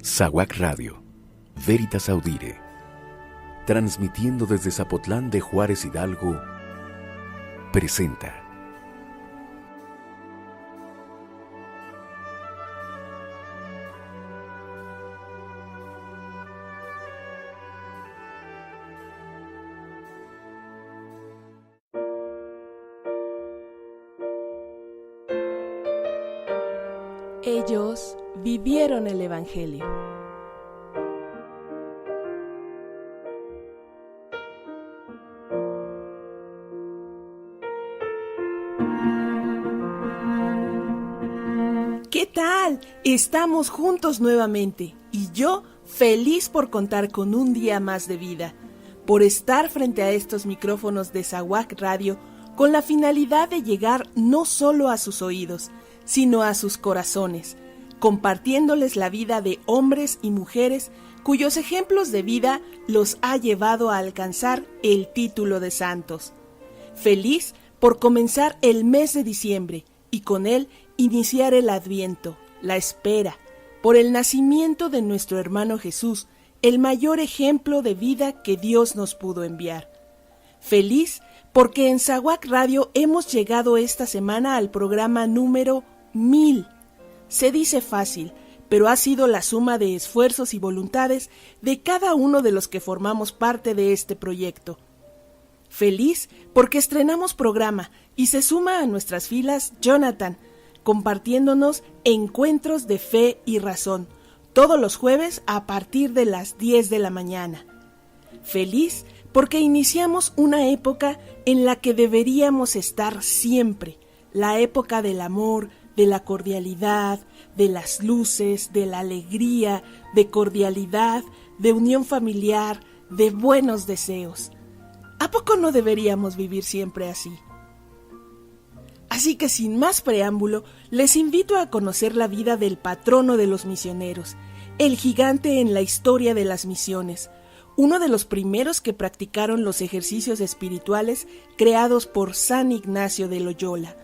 SAWAC Radio, Veritas Audire, transmitiendo desde Zapotlán de Juárez Hidalgo, presenta Ellos vivieron el Evangelio. ¿Qué tal? Estamos juntos nuevamente y yo feliz por contar con un día más de vida, por estar frente a estos micrófonos de SAWAC Radio con la finalidad de llegar no solo a sus oídos, sino a sus corazones, compartiéndoles la vida de hombres y mujeres cuyos ejemplos de vida los ha llevado a alcanzar el título de santos. Feliz por comenzar el mes de diciembre y con él iniciar el Adviento, la espera, por el nacimiento de nuestro hermano Jesús, el mayor ejemplo de vida que Dios nos pudo enviar. Feliz porque en SAWAC Radio hemos llegado esta semana al programa número 1000. Se dice fácil, pero ha sido la suma de esfuerzos y voluntades de cada uno de los que formamos parte de este proyecto. Feliz porque estrenamos programa y se suma a nuestras filas Jonathan, compartiéndonos encuentros de fe y razón, todos los jueves a partir de las 10 de la mañana. Feliz porque iniciamos una época en la que deberíamos estar siempre, la época del amor, de la cordialidad, de las luces, de la alegría, de cordialidad, de unión familiar, de buenos deseos. ¿A poco no deberíamos vivir siempre así? Así que sin más preámbulo, les invito a conocer la vida del patrono de los misioneros, el gigante en la historia de las misiones, uno de los primeros que practicaron los ejercicios espirituales creados por San Ignacio de Loyola,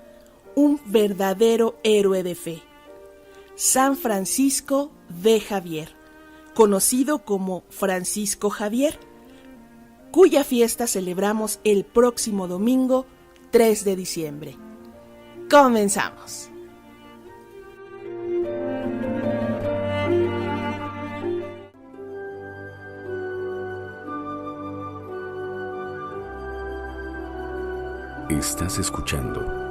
un verdadero héroe de fe. San Francisco de Javier, conocido como Francisco Javier, cuya fiesta celebramos el próximo domingo 3 de diciembre. ¡Comenzamos! Estás escuchando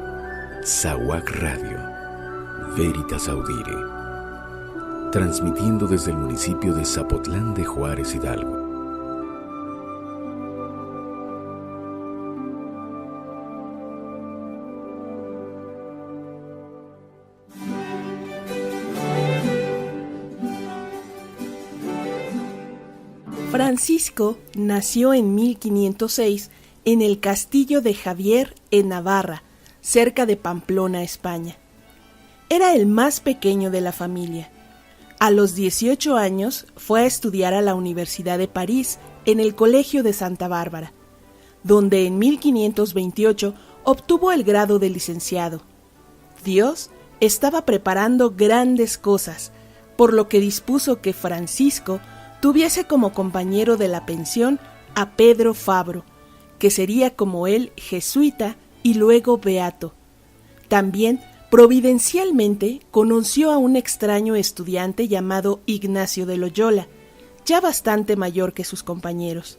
SAWAC Radio, Veritas Audire, transmitiendo desde el municipio de Zapotlán de Juárez Hidalgo. Francisco nació en 1506 en el castillo de Javier en Navarra, cerca de Pamplona, España. Era el más pequeño de la familia. A los 18 años fue a estudiar a la Universidad de París en el Colegio de Santa Bárbara, donde en 1528 obtuvo el grado de licenciado. Dios estaba preparando grandes cosas, por lo que dispuso que Francisco tuviese como compañero de la pensión a Pedro Fabro, que sería como él jesuita y luego beato. También, providencialmente, conoció a un extraño estudiante llamado Ignacio de Loyola, ya bastante mayor que sus compañeros.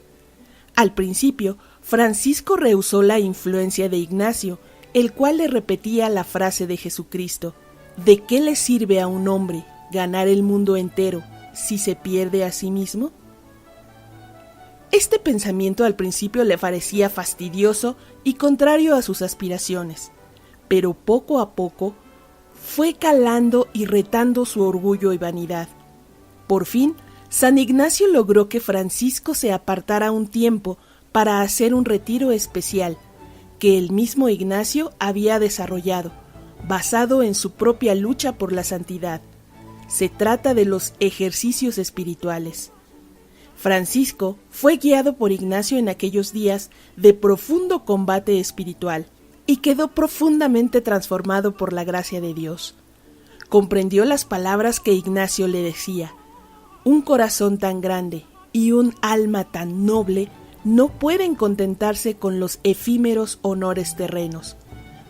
Al principio, Francisco rehusó la influencia de Ignacio, el cual le repetía la frase de Jesucristo: ¿de qué le sirve a un hombre ganar el mundo entero si se pierde a sí mismo? Este pensamiento al principio le parecía fastidioso y contrario a sus aspiraciones, pero poco a poco fue calando y retando su orgullo y vanidad. Por fin, San Ignacio logró que Francisco se apartara un tiempo para hacer un retiro especial que el mismo Ignacio había desarrollado, basado en su propia lucha por la santidad. Se trata de los ejercicios espirituales. Francisco fue guiado por Ignacio en aquellos días de profundo combate espiritual y quedó profundamente transformado por la gracia de Dios. Comprendió las palabras que Ignacio le decía: Un corazón tan grande y un alma tan noble no pueden contentarse con los efímeros honores terrenos.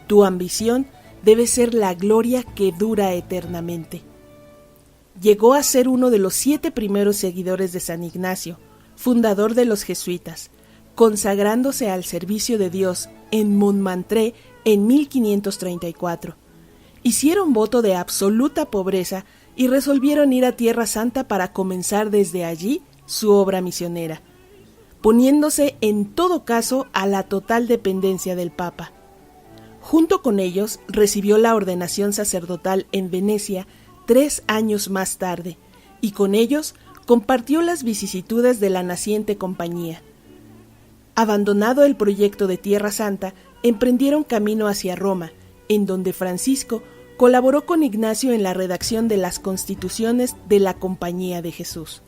Tu ambición debe ser la gloria que dura eternamente. Llegó a ser uno de los 7 primeros seguidores de San Ignacio, fundador de los jesuitas, consagrándose al servicio de Dios en Montmartre en 1534. Hicieron voto de absoluta pobreza y resolvieron ir a Tierra Santa para comenzar desde allí su obra misionera, poniéndose en todo caso a la total dependencia del Papa. Junto con ellos recibió la ordenación sacerdotal en Venecia 3 años más tarde, y con ellos compartió las vicisitudes de la naciente compañía. Abandonado el proyecto de Tierra Santa, emprendieron camino hacia Roma, en donde Francisco colaboró con Ignacio en la redacción de las constituciones de la Compañía de Jesús.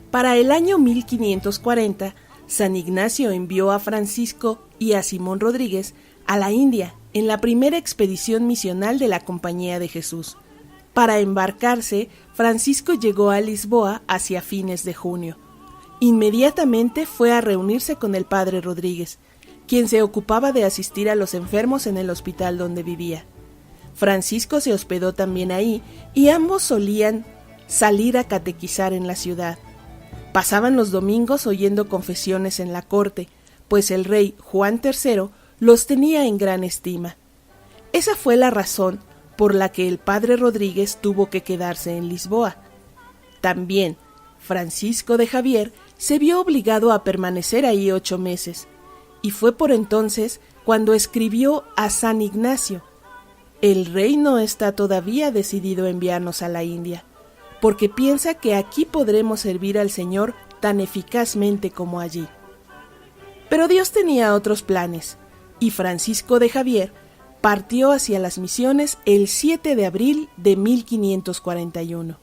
Para el año 1540, San Ignacio envió a Francisco y a Simón Rodríguez a la India en la primera expedición misional de la Compañía de Jesús. Para embarcarse, Francisco llegó a Lisboa hacia fines de junio. Inmediatamente fue a reunirse con el padre Rodríguez, quien se ocupaba de asistir a los enfermos en el hospital donde vivía. Francisco se hospedó también ahí y ambos solían salir a catequizar en la ciudad. Pasaban los domingos oyendo confesiones en la corte, pues el rey Juan III los tenía en gran estima. Esa fue la razón por la que el padre Rodríguez tuvo que quedarse en Lisboa. También Francisco de Javier se vio obligado a permanecer ahí 8 meses, y fue por entonces cuando escribió a San Ignacio: «El rey no está todavía decidido a enviarnos a la India, porque piensa que aquí podremos servir al Señor tan eficazmente como allí». Pero Dios tenía otros planes, y Francisco de Javier partió hacia las misiones el 7 de abril de 1541,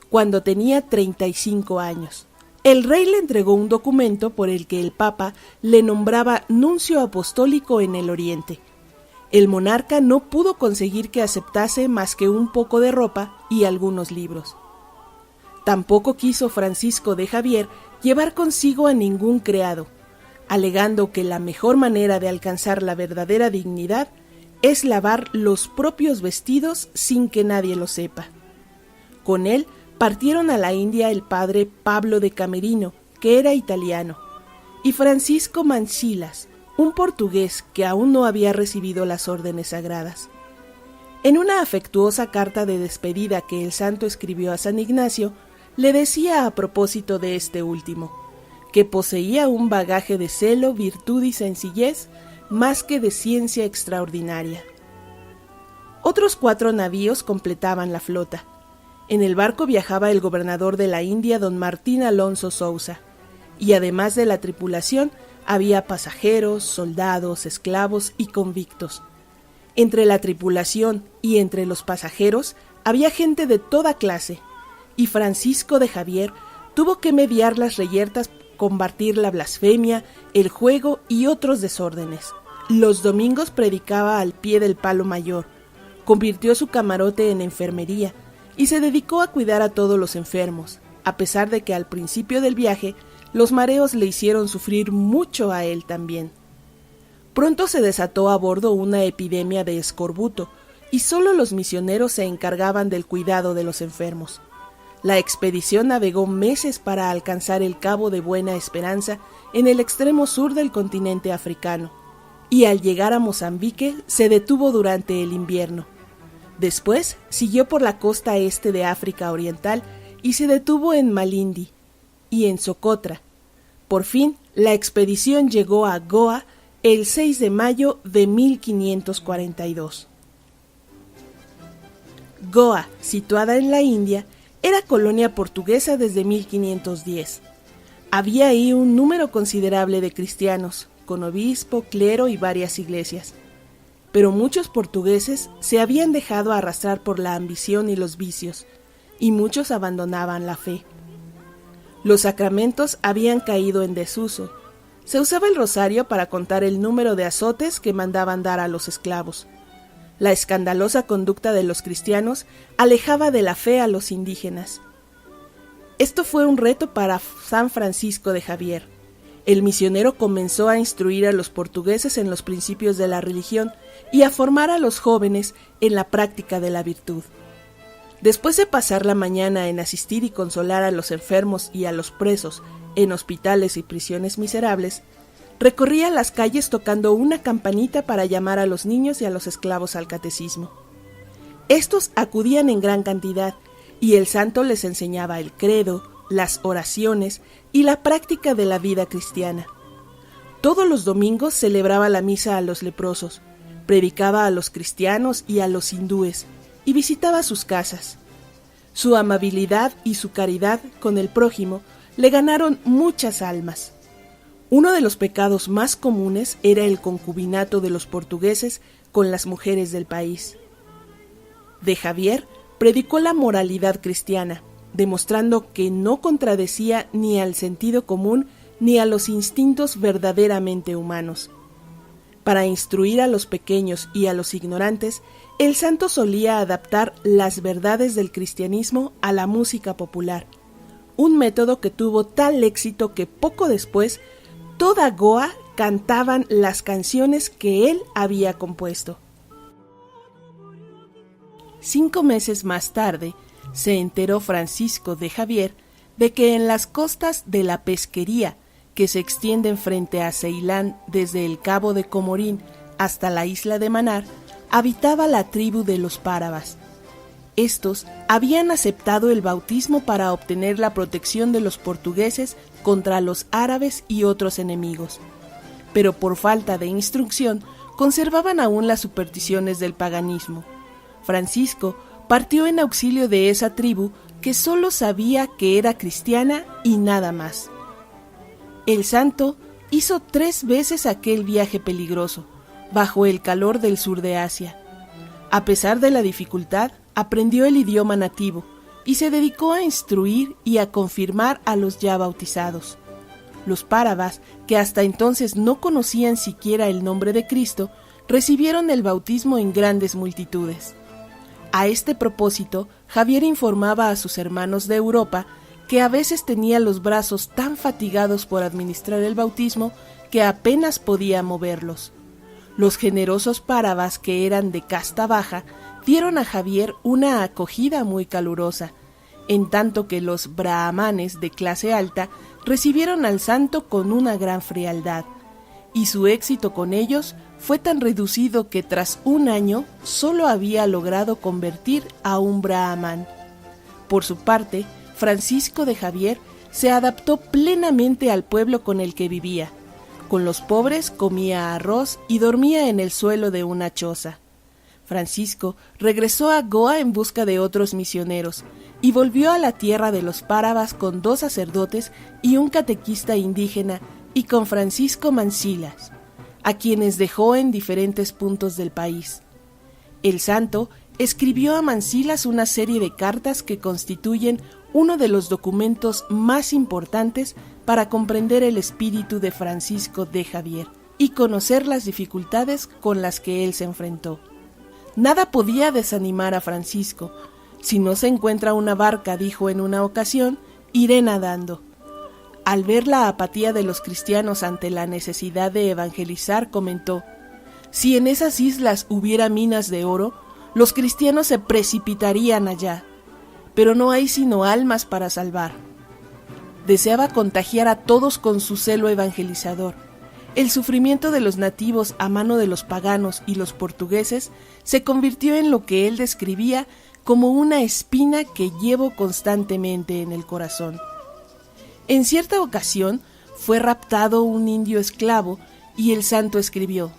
cuando tenía 35 años. El rey le entregó un documento por el que el Papa le nombraba nuncio apostólico en el Oriente. El monarca no pudo conseguir que aceptase más que un poco de ropa y algunos libros. Tampoco quiso Francisco de Javier llevar consigo a ningún criado, alegando que la mejor manera de alcanzar la verdadera dignidad es lavar los propios vestidos sin que nadie lo sepa. Con él partieron a la India el padre Pablo de Camerino, que era italiano, y Francisco Manchilas, un portugués que aún no había recibido las órdenes sagradas. En una afectuosa carta de despedida que el santo escribió a San Ignacio, le decía a propósito de este último, que poseía un bagaje de celo, virtud y sencillez más que de ciencia extraordinaria. Otros 4 navíos completaban la flota. En el barco viajaba el gobernador de la India, don Martín Alonso Sousa, y además de la tripulación había pasajeros, soldados, esclavos y convictos. Entre la tripulación y entre los pasajeros había gente de toda clase, y Francisco de Javier tuvo que mediar las reyertas, combatir la blasfemia, el juego y otros desórdenes. Los domingos predicaba al pie del palo mayor, convirtió su camarote en enfermería y se dedicó a cuidar a todos los enfermos, a pesar de que al principio del viaje los mareos le hicieron sufrir mucho a él también. Pronto se desató a bordo una epidemia de escorbuto y solo los misioneros se encargaban del cuidado de los enfermos. La expedición navegó meses para alcanzar el Cabo de Buena Esperanza en el extremo sur del continente africano, y al llegar a Mozambique se detuvo durante el invierno. Después siguió por la costa este de África Oriental y se detuvo en Malindi y en Socotra. Por fin, la expedición llegó a Goa el 6 de mayo de 1542. Goa, situada en la India, era colonia portuguesa desde 1510. Había ahí un número considerable de cristianos, con obispo, clero y varias iglesias. Pero muchos portugueses se habían dejado arrastrar por la ambición y los vicios, y muchos abandonaban la fe. Los sacramentos habían caído en desuso. Se usaba el rosario para contar el número de azotes que mandaban dar a los esclavos. La escandalosa conducta de los cristianos alejaba de la fe a los indígenas. Esto fue un reto para San Francisco de Javier. El misionero comenzó a instruir a los portugueses en los principios de la religión y a formar a los jóvenes en la práctica de la virtud. Después de pasar la mañana en asistir y consolar a los enfermos y a los presos en hospitales y prisiones miserables, recorría las calles tocando una campanita para llamar a los niños y a los esclavos al catecismo. Estos acudían en gran cantidad y el santo les enseñaba el credo, las oraciones y la práctica de la vida cristiana. Todos los domingos celebraba la misa a los leprosos, predicaba a los cristianos y a los hindúes y visitaba sus casas. Su amabilidad y su caridad con el prójimo le ganaron muchas almas. Uno de los pecados más comunes era el concubinato de los portugueses con las mujeres del país. De Javier predicó la moralidad cristiana, demostrando que no contradecía ni al sentido común ni a los instintos verdaderamente humanos. Para instruir a los pequeños y a los ignorantes, el santo solía adaptar las verdades del cristianismo a la música popular, un método que tuvo tal éxito que poco después toda Goa cantaban las canciones que él había compuesto. 5 meses más tarde, se enteró Francisco de Javier de que en las costas de la pesquería, que se extienden frente a Ceilán desde el cabo de Comorín hasta la isla de Manar, habitaba la tribu de los Párabas. Estos habían aceptado el bautismo para obtener la protección de los portugueses contra los árabes y otros enemigos, pero por falta de instrucción conservaban aún las supersticiones del paganismo. Francisco partió en auxilio de esa tribu que solo sabía que era cristiana y nada más. El santo hizo 3 veces aquel viaje peligroso, bajo el calor del sur de Asia. A pesar de la dificultad, aprendió el idioma nativo y se dedicó a instruir y a confirmar a los ya bautizados. Los párabas, que hasta entonces no conocían siquiera el nombre de Cristo, recibieron el bautismo en grandes multitudes. A este propósito, Javier informaba a sus hermanos de Europa que a veces tenía los brazos tan fatigados por administrar el bautismo que apenas podía moverlos. Los generosos párabas, que eran de casta baja, dieron a Javier una acogida muy calurosa, en tanto que los brahmanes de clase alta recibieron al santo con una gran frialdad, y su éxito con ellos fue tan reducido que tras 1 año solo había logrado convertir a un brahmán. Por su parte, Francisco de Javier se adaptó plenamente al pueblo con el que vivía. Con los pobres comía arroz y dormía en el suelo de una choza. Francisco regresó a Goa en busca de otros misioneros y volvió a la tierra de los párabas con 2 sacerdotes y un catequista indígena y con Francisco Mancilas, a quienes dejó en diferentes puntos del país. El santo escribió a Mancilas una serie de cartas que constituyen uno de los documentos más importantes para comprender el espíritu de Francisco de Javier y conocer las dificultades con las que él se enfrentó. Nada podía desanimar a Francisco. Si no se encuentra una barca, dijo en una ocasión, iré nadando. Al ver la apatía de los cristianos ante la necesidad de evangelizar, comentó: si en esas islas hubiera minas de oro, los cristianos se precipitarían allá, pero no hay sino almas para salvar. Deseaba contagiar a todos con su celo evangelizador. El sufrimiento de los nativos a mano de los paganos y los portugueses se convirtió en lo que él describía como una espina que llevo constantemente en el corazón. En cierta ocasión fue raptado un indio esclavo y el santo escribió: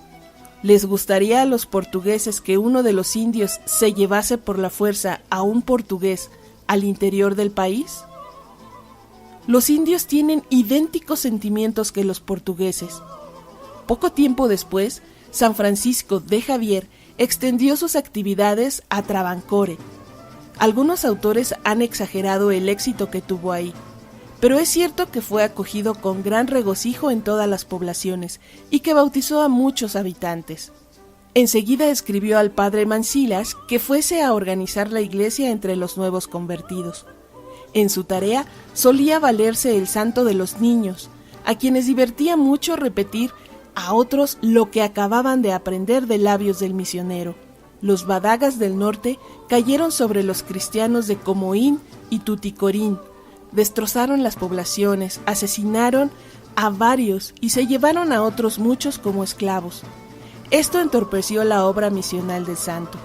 ¿les gustaría a los portugueses que uno de los indios se llevase por la fuerza a un portugués al interior del país? Los indios tienen idénticos sentimientos que los portugueses. Poco tiempo después, San Francisco de Javier extendió sus actividades a Travancore. Algunos autores han exagerado el éxito que tuvo ahí, pero es cierto que fue acogido con gran regocijo en todas las poblaciones y que bautizó a muchos habitantes. Enseguida escribió al padre Mancilas que fuese a organizar la iglesia entre los nuevos convertidos. En su tarea solía valerse el santo de los niños, a quienes divertía mucho repetir a otros lo que acababan de aprender de labios del misionero. Los Badagas del norte cayeron sobre los cristianos de Comoín y Tuticorín, destrozaron las poblaciones, asesinaron a varios y se llevaron a otros muchos como esclavos. Esto entorpeció la obra misional del santo.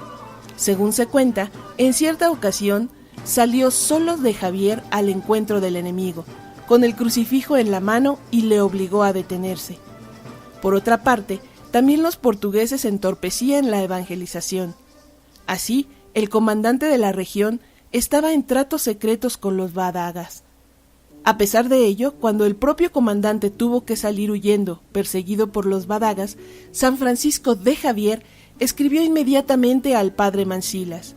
Según se cuenta, en cierta ocasión salió solo de Javier al encuentro del enemigo, con el crucifijo en la mano, y le obligó a detenerse. Por otra parte, también los portugueses entorpecían la evangelización. Así, el comandante de la región estaba en tratos secretos con los Badagas. A pesar de ello, cuando el propio comandante tuvo que salir huyendo, perseguido por los Badagas, San Francisco de Javier escribió inmediatamente al padre Mancilas: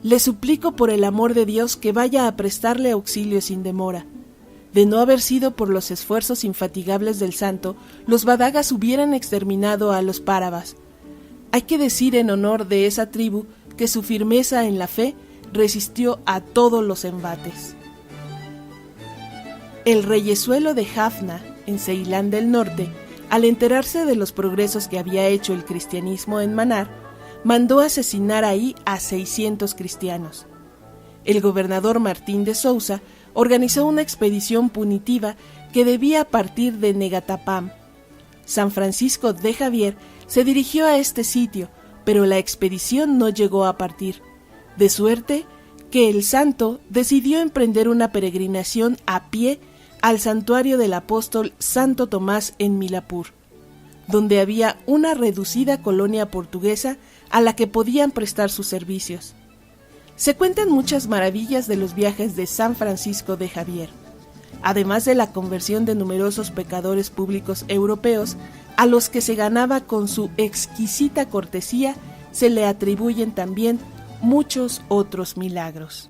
«Le suplico por el amor de Dios que vaya a prestarle auxilio sin demora. De no haber sido por los esfuerzos infatigables del santo, los Badagas hubieran exterminado a los Párabas. Hay que decir en honor de esa tribu que su firmeza en la fe resistió a todos los embates». El reyezuelo de Jaffna, en Ceilán del Norte, al enterarse de los progresos que había hecho el cristianismo en Manar, mandó asesinar ahí a 600 cristianos. El gobernador Martín de Sousa organizó una expedición punitiva que debía partir de Negatapam. San Francisco de Javier se dirigió a este sitio, pero la expedición no llegó a partir, de suerte que el santo decidió emprender una peregrinación a pie al santuario del apóstol Santo Tomás en Milapur, donde había una reducida colonia portuguesa a la que podían prestar sus servicios. Se cuentan muchas maravillas de los viajes de San Francisco de Javier, además de la conversión de numerosos pecadores públicos europeos a los que se ganaba con su exquisita cortesía. Se le atribuyen también muchos otros milagros.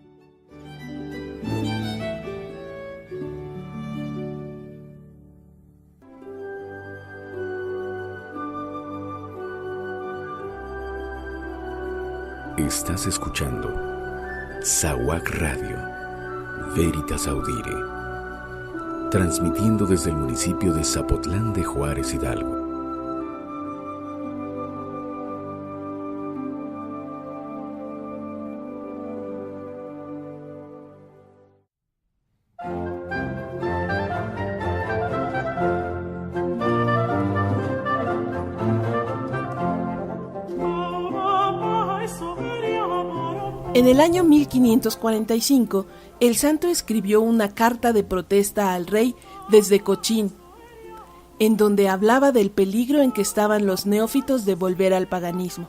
Estás escuchando SAWAC Radio, Veritas Audire, transmitiendo desde el municipio de Zapotlán de Juárez, Hidalgo. En el año 1545, el santo escribió una carta de protesta al rey desde Cochín, en donde hablaba del peligro en que estaban los neófitos de volver al paganismo.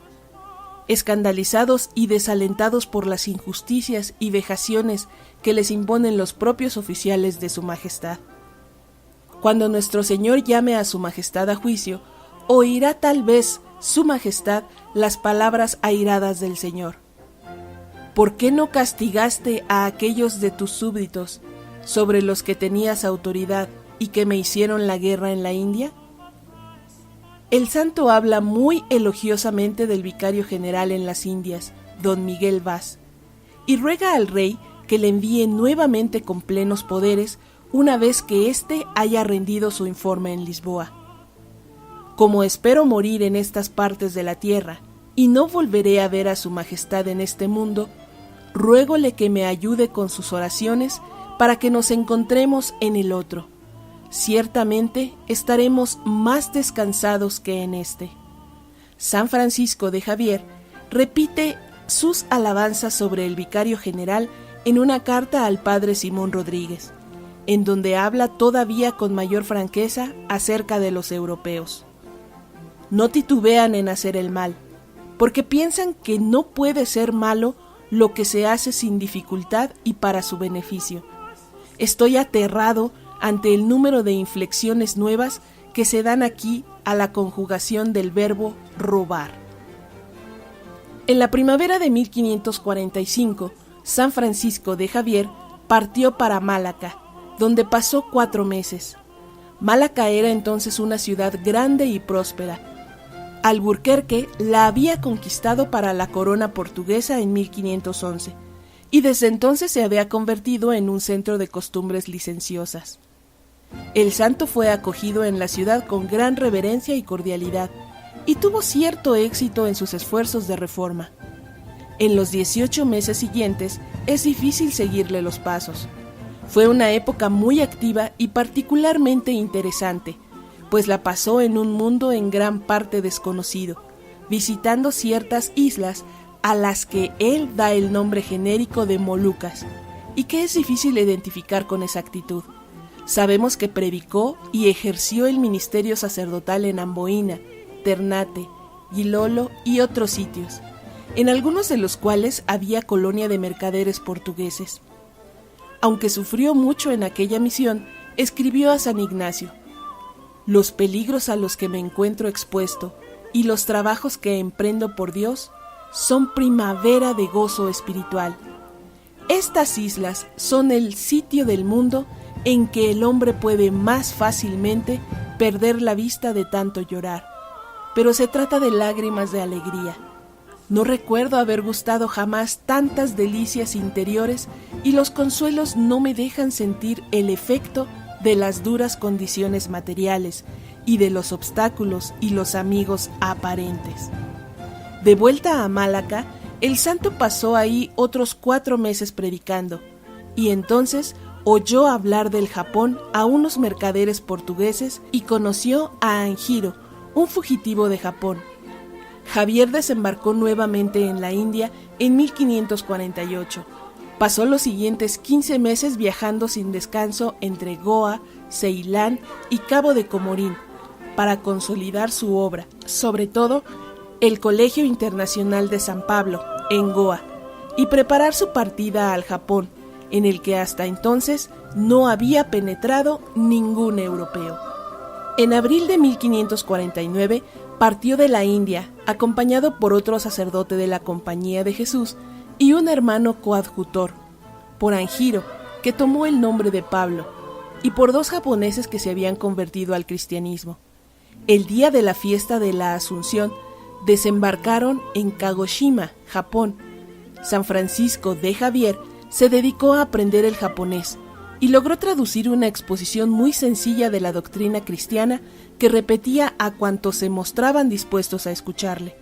Escandalizados y desalentados por las injusticias y vejaciones que les imponen los propios oficiales de su majestad. Cuando nuestro Señor llame a su majestad a juicio, oirá tal vez su majestad las palabras airadas del Señor. ¿Por qué no castigaste a aquellos de tus súbditos sobre los que tenías autoridad y que me hicieron la guerra en la India? El santo habla muy elogiosamente del vicario general en las Indias, don Miguel Vaz, y ruega al rey que le envíe nuevamente con plenos poderes una vez que éste haya rendido su informe en Lisboa. Como espero morir en estas partes de la tierra y no volveré a ver a su majestad en este mundo, ruégole que me ayude con sus oraciones para que nos encontremos en el otro. Ciertamente estaremos más descansados que en este. San Francisco de Javier repite sus alabanzas sobre el vicario general en una carta al padre Simón Rodríguez, en donde habla todavía con mayor franqueza acerca de los europeos. No titubean en hacer el mal, porque piensan que no puede ser malo lo que se hace sin dificultad y para su beneficio. Estoy aterrado ante el número de inflexiones nuevas que se dan aquí a la conjugación del verbo robar. En la primavera de 1545, San Francisco de Javier partió para Malaca, donde pasó 4 meses. Malaca era entonces una ciudad grande y próspera. Alburquerque la había conquistado para la corona portuguesa en 1511 y desde entonces se había convertido en un centro de costumbres licenciosas. El santo fue acogido en la ciudad con gran reverencia y cordialidad y tuvo cierto éxito en sus esfuerzos de reforma. En los 18 meses siguientes es difícil seguirle los pasos. Fue una época muy activa y particularmente interesante, pues la pasó en un mundo en gran parte desconocido, visitando ciertas islas a las que él da el nombre genérico de Molucas, y que es difícil identificar con exactitud. Sabemos que predicó y ejerció el ministerio sacerdotal en Amboina, Ternate, Gilolo y otros sitios, en algunos de los cuales había colonia de mercaderes portugueses. Aunque sufrió mucho en aquella misión, escribió a San Ignacio: «Los peligros a los que me encuentro expuesto y los trabajos que emprendo por Dios son primavera de gozo espiritual. Estas islas son el sitio del mundo en que el hombre puede más fácilmente perder la vista de tanto llorar, pero se trata de lágrimas de alegría. No recuerdo haber gustado jamás tantas delicias interiores y los consuelos no me dejan sentir el efecto de las duras condiciones materiales y de los obstáculos y los amigos aparentes». De vuelta a Malaca, el santo pasó ahí otros 4 meses predicando, y entonces oyó hablar del Japón a unos mercaderes portugueses y conoció a Anjiro, un fugitivo de Japón. Javier desembarcó nuevamente en la India en 1548. Pasó los siguientes 15 meses viajando sin descanso entre Goa, Ceilán y Cabo de Comorín para consolidar su obra, sobre todo el Colegio Internacional de San Pablo, en Goa, y preparar su partida al Japón, en el que hasta entonces no había penetrado ningún europeo. En abril de 1549 partió de la India, acompañado por otro sacerdote de la Compañía de Jesús y un hermano coadjutor, por Anjiro, que tomó el nombre de Pablo, y por 2 japoneses que se habían convertido al cristianismo. El día de la fiesta de la Asunción, desembarcaron en Kagoshima, Japón. San Francisco de Javier se dedicó a aprender el japonés y logró traducir una exposición muy sencilla de la doctrina cristiana que repetía a cuantos se mostraban dispuestos a escucharle.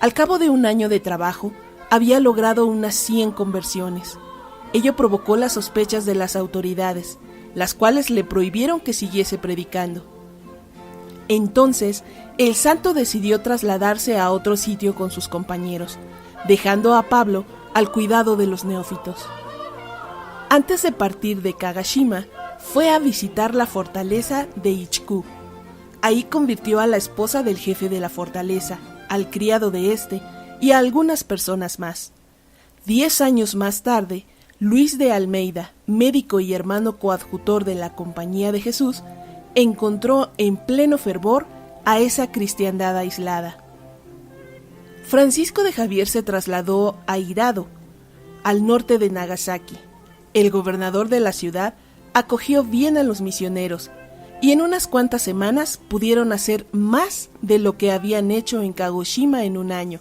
Al cabo de un año de trabajo, había logrado unas 100 conversiones. Ello provocó las sospechas de las autoridades, las cuales le prohibieron que siguiese predicando. Entonces, el santo decidió trasladarse a otro sitio con sus compañeros, dejando a Pablo al cuidado de los neófitos. Antes de partir de Kagashima, fue a visitar la fortaleza de Ichiku. Ahí convirtió a la esposa del jefe de la fortaleza, al criado de éste y a algunas personas más. 10 años más tarde, Luis de Almeida, médico y hermano coadjutor de la Compañía de Jesús, encontró en pleno fervor a esa cristiandad aislada. Francisco de Javier se trasladó a Hirado, al norte de Nagasaki. El gobernador de la ciudad acogió bien a los misioneros y en unas cuantas semanas pudieron hacer más de lo que habían hecho en Kagoshima en un año.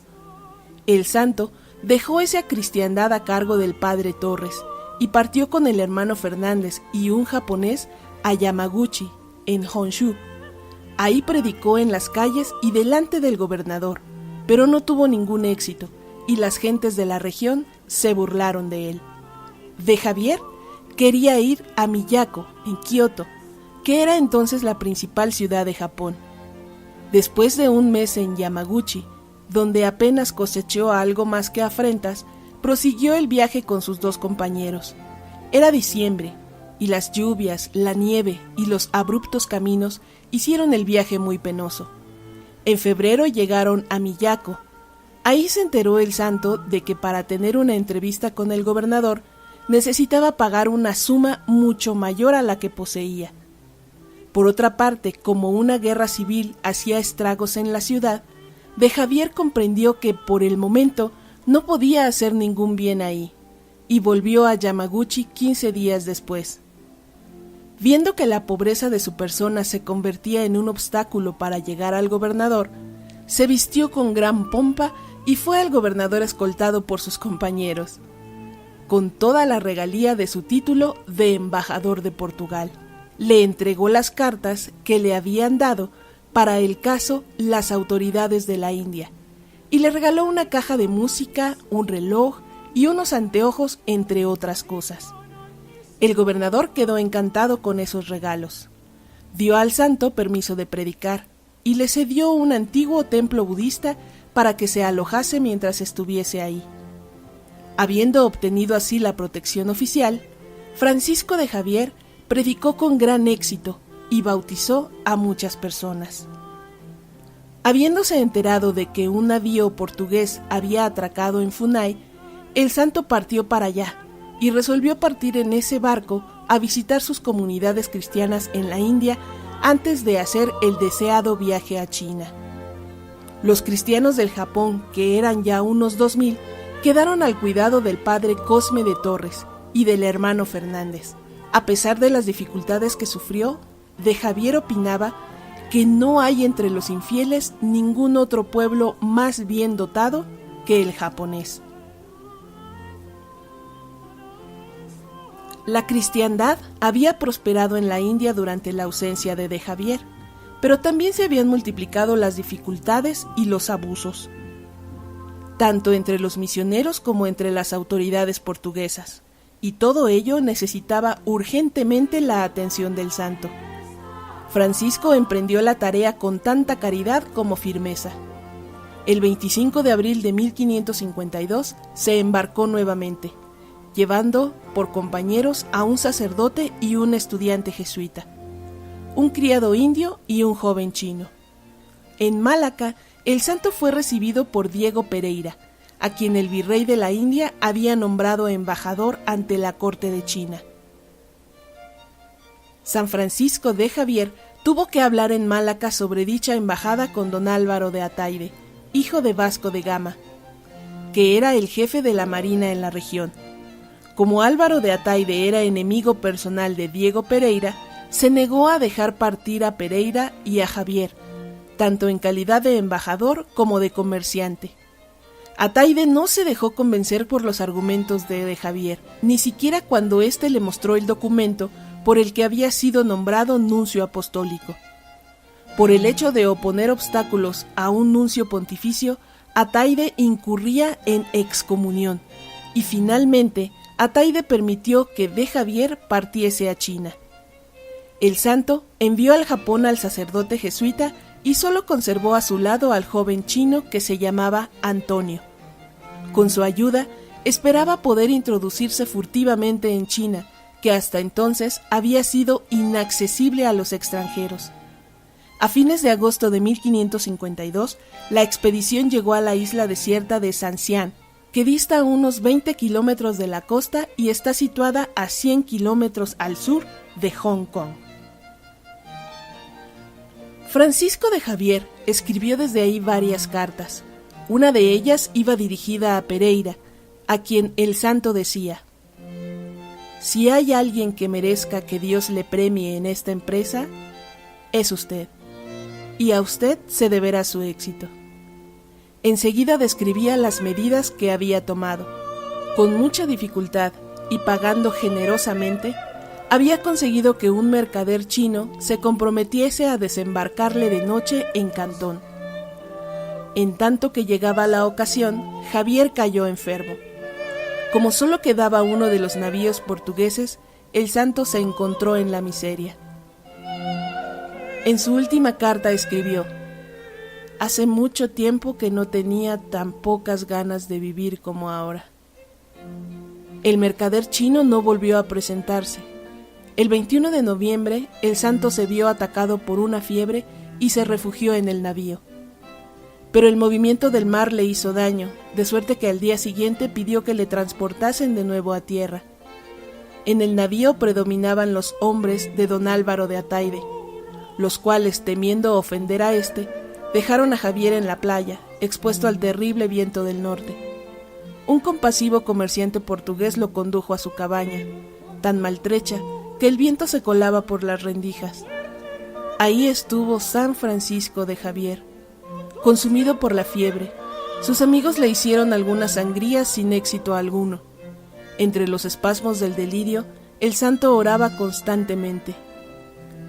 El santo dejó esa cristiandad a cargo del padre Torres y partió con el hermano Fernández y un japonés a Yamaguchi, en Honshu. Ahí predicó en las calles y delante del gobernador, pero no tuvo ningún éxito y las gentes de la región se burlaron de él. De Javier quería ir a Miyako, en Kioto, que era entonces la principal ciudad de Japón. Después de un mes en Yamaguchi, donde apenas cosechó algo más que afrentas, prosiguió el viaje con sus 2 compañeros. Era diciembre, y las lluvias, la nieve y los abruptos caminos hicieron el viaje muy penoso. En febrero llegaron a Miyako. Ahí se enteró el santo de que para tener una entrevista con el gobernador necesitaba pagar una suma mucho mayor a la que poseía. Por otra parte, como una guerra civil hacía estragos en la ciudad, de Javier comprendió que por el momento no podía hacer ningún bien ahí, y volvió a Yamaguchi 15 días después. Viendo que la pobreza de su persona se convertía en un obstáculo para llegar al gobernador, se vistió con gran pompa y fue al gobernador escoltado por sus compañeros, con toda la regalía de su título de embajador de Portugal. Le entregó las cartas que le habían dado para el caso las autoridades de la India, y le regaló una caja de música, un reloj y unos anteojos, entre otras cosas. El gobernador quedó encantado con esos regalos. Dio al santo permiso de predicar y le cedió un antiguo templo budista para que se alojase mientras estuviese ahí. Habiendo obtenido así la protección oficial, Francisco de Javier predicó con gran éxito y bautizó a muchas personas. Habiéndose enterado de que un navío portugués había atracado en Funai, el santo partió para allá y resolvió partir en ese barco a visitar sus comunidades cristianas en la India antes de hacer el deseado viaje a China. Los cristianos del Japón, que eran ya unos 2000, quedaron al cuidado del padre Cosme de Torres y del hermano Fernández. A pesar de las dificultades que sufrió, de Javier opinaba que no hay entre los infieles ningún otro pueblo más bien dotado que el japonés. La cristiandad había prosperado en la India durante la ausencia de Javier, pero también se habían multiplicado las dificultades y los abusos, tanto entre los misioneros como entre las autoridades portuguesas, y todo ello necesitaba urgentemente la atención del santo. Francisco emprendió la tarea con tanta caridad como firmeza. El 25 de abril de 1552 se embarcó nuevamente, llevando por compañeros a un sacerdote y un estudiante jesuita, un criado indio y un joven chino. En Malaca, el santo fue recibido por Diego Pereira, a quien el virrey de la India había nombrado embajador ante la corte de China. San Francisco de Javier tuvo que hablar en Malaca sobre dicha embajada con don Álvaro de Ataide, hijo de Vasco de Gama, que era el jefe de la marina en la región. Como Álvaro de Ataide era enemigo personal de Diego Pereira, se negó a dejar partir a Pereira y a Javier, tanto en calidad de embajador como de comerciante. Ataide no se dejó convencer por los argumentos de Javier, ni siquiera cuando éste le mostró el documento por el que había sido nombrado nuncio apostólico. Por el hecho de oponer obstáculos a un nuncio pontificio, Ataide incurría en excomunión, y finalmente Ataide permitió que de Javier partiese a China. El santo envió al Japón al sacerdote jesuita y solo conservó a su lado al joven chino que se llamaba Antonio. Con su ayuda, esperaba poder introducirse furtivamente en China, que hasta entonces había sido inaccesible a los extranjeros. A fines de agosto de 1552, la expedición llegó a la isla desierta de Sanxian, que dista a unos 20 kilómetros de la costa y está situada a 100 kilómetros al sur de Hong Kong. Francisco de Javier escribió desde ahí varias cartas. Una de ellas iba dirigida a Pereira, a quien el santo decía: «Si hay alguien que merezca que Dios le premie en esta empresa, es usted, y a usted se deberá su éxito». Enseguida describía las medidas que había tomado. Con mucha dificultad y pagando generosamente, había conseguido que un mercader chino se comprometiese a desembarcarle de noche en Cantón. En tanto que llegaba la ocasión, Javier cayó enfermo. Como solo quedaba uno de los navíos portugueses, el santo se encontró en la miseria. En su última carta escribió: «Hace mucho tiempo que no tenía tan pocas ganas de vivir como ahora». El mercader chino no volvió a presentarse. El 21 de noviembre, el santo se vio atacado por una fiebre y se refugió en el navío. Pero el movimiento del mar le hizo daño, de suerte que al día siguiente pidió que le transportasen de nuevo a tierra. En el navío predominaban los hombres de don Álvaro de Ataide, los cuales, temiendo ofender a éste, dejaron a Javier en la playa, expuesto al terrible viento del norte. Un compasivo comerciante portugués lo condujo a su cabaña, tan maltrecha que el viento se colaba por las rendijas. Ahí estuvo San Francisco de Javier, Consumido por la fiebre, sus amigos le hicieron algunas sangrías sin éxito alguno. Entre los espasmos del delirio, el santo oraba constantemente.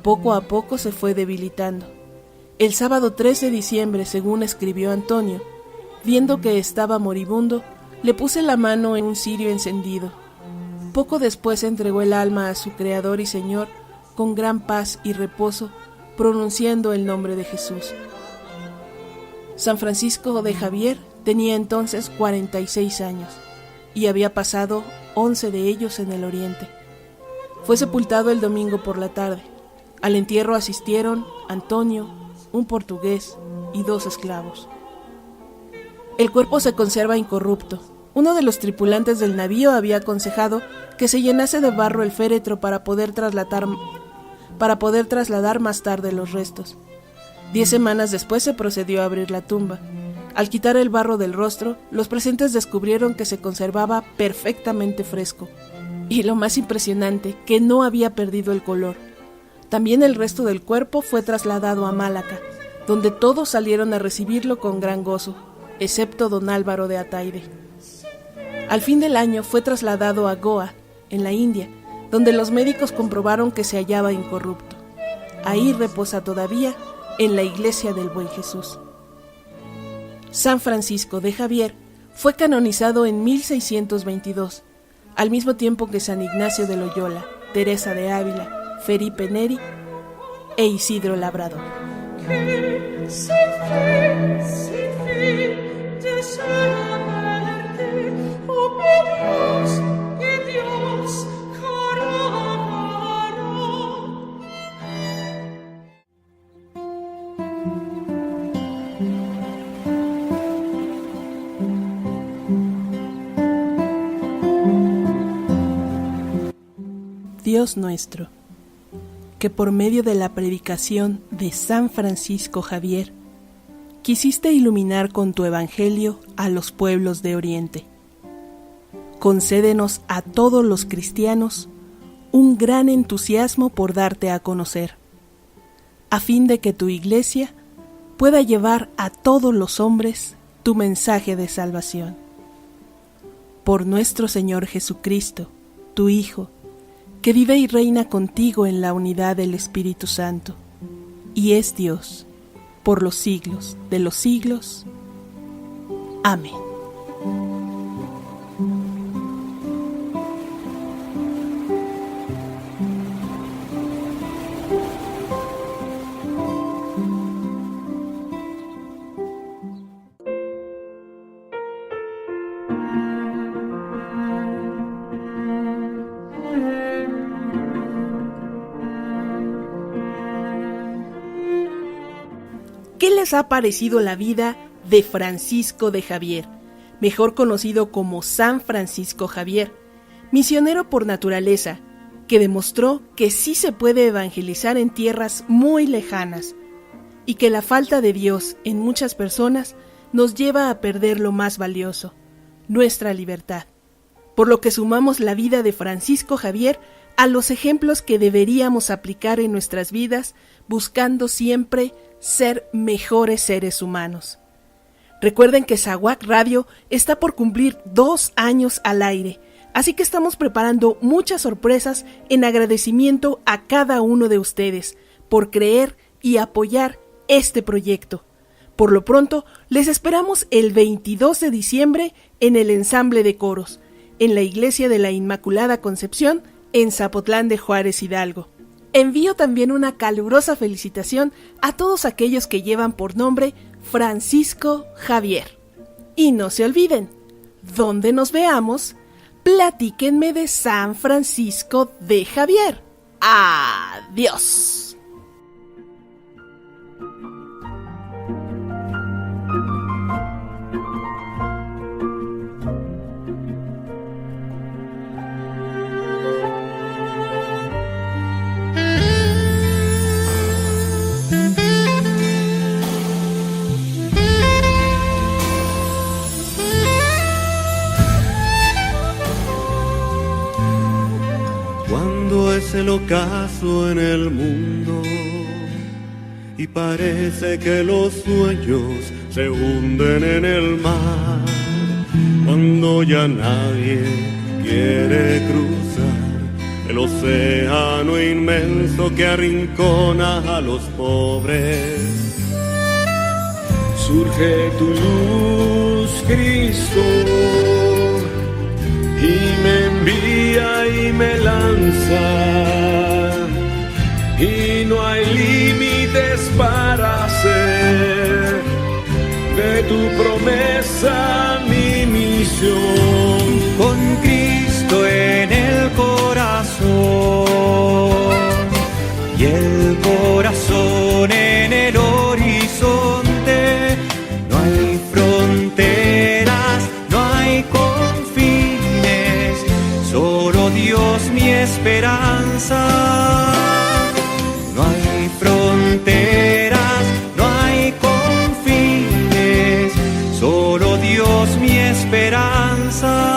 Poco a poco se fue debilitando. El sábado 3 de diciembre, según escribió Antonio, viendo que estaba moribundo, le puse la mano en un cirio encendido. Poco después entregó el alma a su Creador y Señor con gran paz y reposo, pronunciando el nombre de Jesús. San Francisco de Javier tenía entonces 46 años y había pasado 11 de ellos en el Oriente. Fue sepultado el domingo por la tarde. Al entierro asistieron Antonio, un portugués y 2 esclavos. El cuerpo se conserva incorrupto. Uno de los tripulantes del navío había aconsejado que se llenase de barro el féretro para poder trasladar más tarde los restos. 10 semanas después se procedió a abrir la tumba. Al quitar el barro del rostro, los presentes descubrieron que se conservaba perfectamente fresco. Y lo más impresionante, que no había perdido el color. También el resto del cuerpo fue trasladado a Malaca, donde todos salieron a recibirlo con gran gozo, excepto don Álvaro de Ataide. Al fin del año fue trasladado a Goa, en la India, donde los médicos comprobaron que se hallaba incorrupto. Ahí reposa todavía, en la iglesia del Buen Jesús. San Francisco de Javier fue canonizado en 1622, al mismo tiempo que San Ignacio de Loyola, Teresa de Ávila, Felipe Neri e Isidro Labrador. Dios nuestro, que por medio de la predicación de San Francisco Javier, quisiste iluminar con tu evangelio a los pueblos de Oriente. Concédenos a todos los cristianos un gran entusiasmo por darte a conocer, a fin de que tu iglesia pueda llevar a todos los hombres tu mensaje de salvación. Por nuestro Señor Jesucristo, tu Hijo, que vive y reina contigo en la unidad del Espíritu Santo, y es Dios, por los siglos de los siglos. Amén. ¿Qué les ha parecido la vida de Francisco de Javier, mejor conocido como San Francisco Javier, misionero por naturaleza, que demostró que sí se puede evangelizar en tierras muy lejanas y que la falta de Dios en muchas personas nos lleva a perder lo más valioso, nuestra libertad? Por lo que sumamos la vida de Francisco Javier a los ejemplos que deberíamos aplicar en nuestras vidas, buscando siempre ser mejores seres humanos. Recuerden que SAWAC Radio está por cumplir 2 años al aire, así que estamos preparando muchas sorpresas en agradecimiento a cada uno de ustedes por creer y apoyar este proyecto. Por lo pronto, les esperamos el 22 de diciembre en el ensamble de coros, en la Iglesia de la Inmaculada Concepción, en Zapotlán de Juárez, Hidalgo. Envío también una calurosa felicitación a todos aquellos que llevan por nombre Francisco Javier. Y no se olviden, donde nos veamos, platíquenme de San Francisco de Javier. ¡Adiós! Cuando es el ocaso en el mundo y parece que los sueños se hunden en el mar. Cuando ya nadie quiere cruzar el océano inmenso que arrincona a los pobres. Surge tu luz, Cristo, y me envía y me lanza, y no hay límites para hacer de tu promesa mi misión. Con Cristo en el corazón y el corazón en el horizonte, no hay fronteras, no hay confines, solo Dios mi esperanza. No hay fronteras, no hay confines, solo Dios mi esperanza.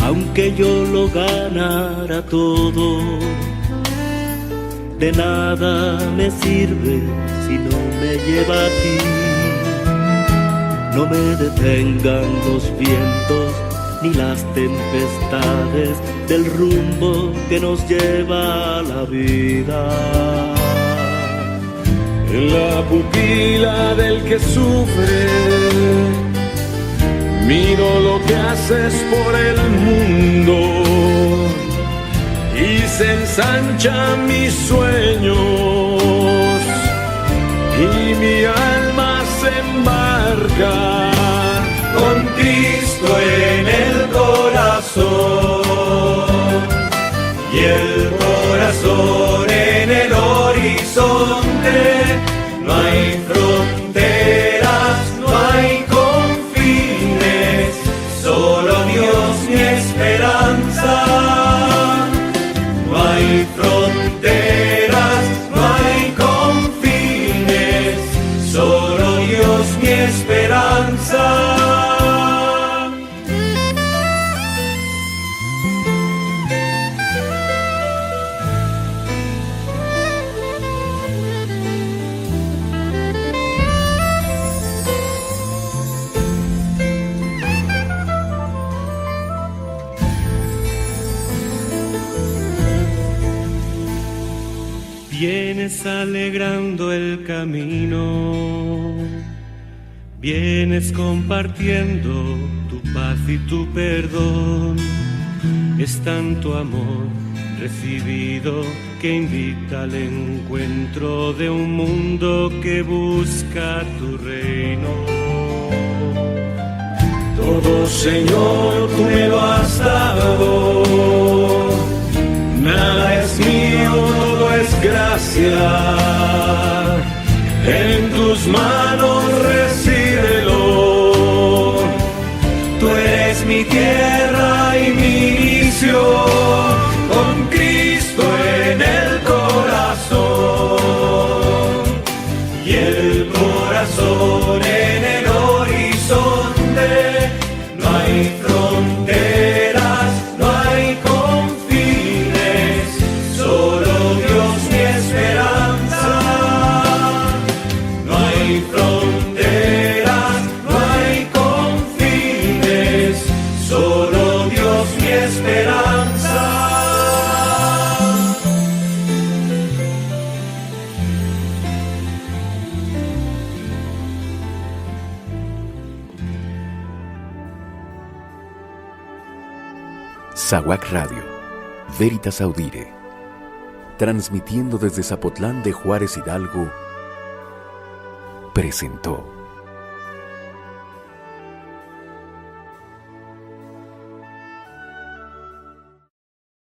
Aunque yo lo ganara todo, de nada me sirve si no me lleva a ti. No me detengan los vientos ni las tempestades del rumbo que nos lleva a la vida. En la pupila del que sufre miro lo que haces por el mundo y se ensanchan mis sueños y mi alma se embarca con Cristo en el corazón y el corazón en el horizonte. No hay fronteras, no hay confines, solo Dios mi esperanza. No hay fronteras, no hay confines, solo Dios mi esperanza. Vienes alegrando el camino, vienes compartiendo tu paz y tu perdón. Es tanto amor recibido que invita al encuentro de un mundo que busca tu reino. Todo, Señor, tú me lo has dado, nada es mío, todo es gracia. En tus manos recíbelo. Tú eres mi tierra y mi inicio, con Cristo en el corazón y el corazón en el horizonte. No hay fronteras, no hay confines, solo Dios mi esperanza. No hay fronteras, no hay confines, solo Dios mi esperanza. SAWAC Radio, Veritas Audire, transmitiendo desde Zapotlán de Juárez Hidalgo, presentó